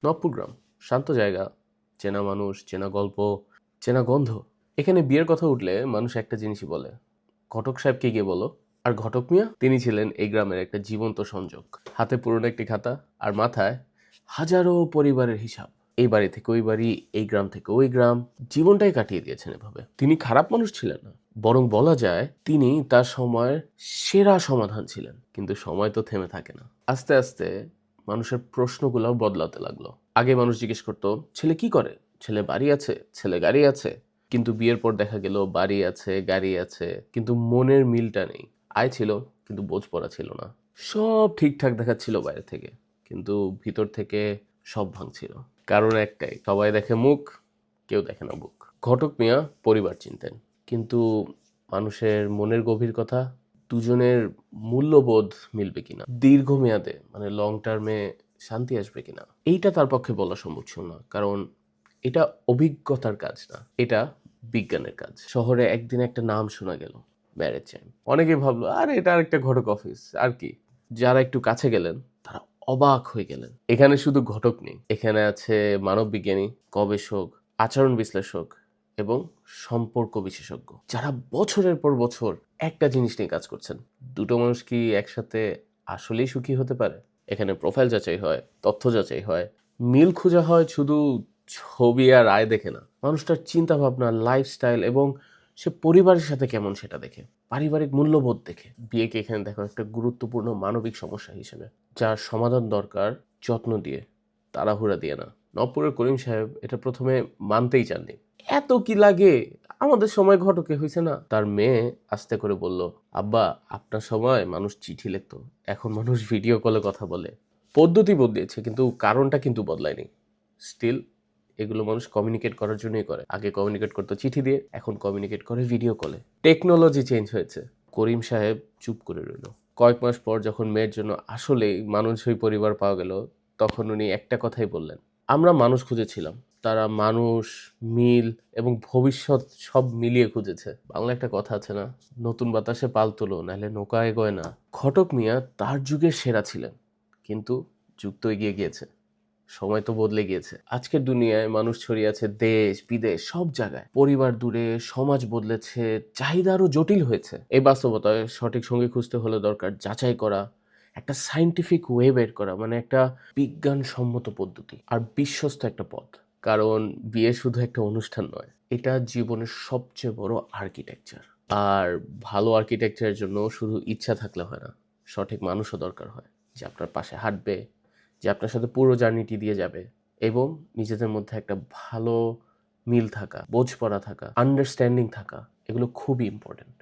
নবপুর গ্রাম, শান্ত জায়গা, চেনা মানুষ, চেনা গল্প, চেনা গন্ধ। এখানে বিয়ের কথা উঠলে মানুষ একটা জিনিসই বলে, ঘটক সাহেবকে গিয়ে বলো। আর ঘটক মিয়া তিনি ছিলেন এই গ্রামের একটা জীবন্ত সংযোগ। হাতে পুরনো একটি খাতা আর মাথায় হাজারো পরিবারের হিসাব। এই বাড়ি থেকে ওই বাড়ি, এই গ্রাম থেকে ওই গ্রাম, জীবনটাই কাটিয়ে দিয়েছেন এভাবে। তিনি খারাপ মানুষ ছিলেন না, বরং বলা যায় তিনি তার সময়ের সেরা সমাধান ছিলেন। কিন্তু সময় তো থেমে থাকে না। আস্তে আস্তে মানুষের প্রশ্নগুলো বদলাতে লাগলো। আগে মানুষ জিজ্ঞেস করতো, ছেলে কি করে? ছেলে বাড়ি আছে, ছেলে গাড়ি আছে। কিন্তু বিয়ের পর দেখা গেল বাড়ি আছে, গাড়ি আছে, কিন্তু মনের মিলটা নেই। আয় ছিল, কিন্তু বোঝ পড়া ছিল না। সব ঠিকঠাক দেখাচ্ছিল বাইরে থেকে, কিন্তু ভিতর থেকে সব ভাঙছিল। কারণ একটাই, সবাই দেখে মুখ, কেউ দেখে না বুক। ঘটক মিয়া পরিবার চিনতেন, কিন্তু মানুষের মনের গভীর কথা, দুজনের মূল্যবোধ মিলবে কিনা, দীর্ঘমেয়াদে মানে লং টার্মে শান্তি আসবে কিনা, এইটা তার পক্ষে বলা সম্ভব ছিল না। কারণ এটা অভিজ্ঞতার কাজ না, এটা বিজ্ঞানের কাজ। শহরে একদিন একটা নাম শোনা গেল, ম্যারেজ চাইম। অনেকে ভাবলো আর এটা আরেকটা ঘটক অফিস আর কি। যারা একটু কাছে গেলেন তারা অবাক হয়ে গেলেন। এখানে শুধু ঘটক নেই, এখানে আছে মানব বিজ্ঞানী, গবেষক, আচরণ বিশ্লেষক এবং সম্পর্ক বিশেষজ্ঞ, যারা বছরের পর বছর একটা জিনিস নিয়ে কাজ করছেন। দুটো মানুষ কি একসাথে আসলেই সুখী হতে পারে? এখানে প্রোফাইল যাচাই হয়, তথ্য যাচাই হয়, মিল খোঁজা হয় শুধু ছবি আর আয় দেখে না, মানুষটার চিন্তা ভাবনা, লাইফস্টাইল এবং সে পরিবারের সাথে কেমন সেটা দেখে, পারিবারিক মূল্যবোধ দেখে। বিয়েকে এখানে দেখো একটা গুরুত্বপূর্ণ মানবিক সমস্যা হিসেবে, যার সমাধান দরকার যত্ন দিয়ে, তাড়াহুড়া দিয়ে না। নবপুরের করিম সাহেব এটা প্রথমে মানতেই চাননি। এত কি লাগে, আমাদের সময় ঘটকে হয়েছে না। তার মেয়ে আস্তে করে বলল, আব্বা আপনার সময় মানুষ চিঠি লিখতো, এখন মানুষ ভিডিও কলে কথা বলে। পদ্ধতি বদলেছে কিন্তু কারণটা কিন্তু বদলায়নি। স্টিল এগুলো মানুষ কমিউনিকেট করার জন্যই করে। আগে কমিউনিকেট করতো চিঠি দিয়ে, এখন কমিউনিকেট করে ভিডিও কলে। টেকনোলজি চেঞ্জ হয়েছে। করিম সাহেব চুপ করে রইল। কয়েক মাস পর যখন মেয়ের জন্য আসলেই মানুষই পরিবার পাওয়া গেল, তখন উনি একটা কথাই বললেন, আমরা মানুষ খুঁজেছিলাম, তারা মানুষ, মিল এবং ভবিষ্যৎ সব মিলিয়ে খুঁজেছে। বাংলা একটা কথা আছে না, নতুন বাতাসে পাল তোলো নাহলে নৌকা এগোয় না। ঘটক মিয়া তার যুগের সেরা ছিলেন, কিন্তু যুগ তো এগিয়ে গিয়েছে, সময় তো বদলে গিয়েছে। আজকের দুনিয়ায় মানুষ ছড়িয়ে আছে দেশ বিদেশ সব জায়গায়, পরিবার দূরে, সমাজ বদলেছে, চাহিদা আরো জটিল হয়েছে। এই বাস্তবতায় সঠিক সঙ্গী খুঁজতে হলে দরকার যাচাই করা, একটা সায়েন্টিফিক ওয়ে বের করা, মানে একটা বিজ্ঞানসম্মত পদ্ধতি আর বিশ্বস্ত একটা পথ। কারণ বিয়ে শুধু একটা অনুষ্ঠান নয়, এটা জীবনের সবচেয়ে বড় আর্কিটেকচার। আর ভালো আর্কিটেকচারের জন্য শুধু ইচ্ছা থাকলে হয় না, সঠিক মানুষও দরকার হয়, যে আপনার পাশে হাঁটবে, যে আপনার সাথে পুরো জার্নিটি দিয়ে যাবে, এবং নিজেদের মধ্যে একটা ভালো মিল থাকা, বোঝপড়া থাকা, আন্ডারস্ট্যান্ডিং থাকা, এগুলো খুবই ইম্পর্টেন্ট।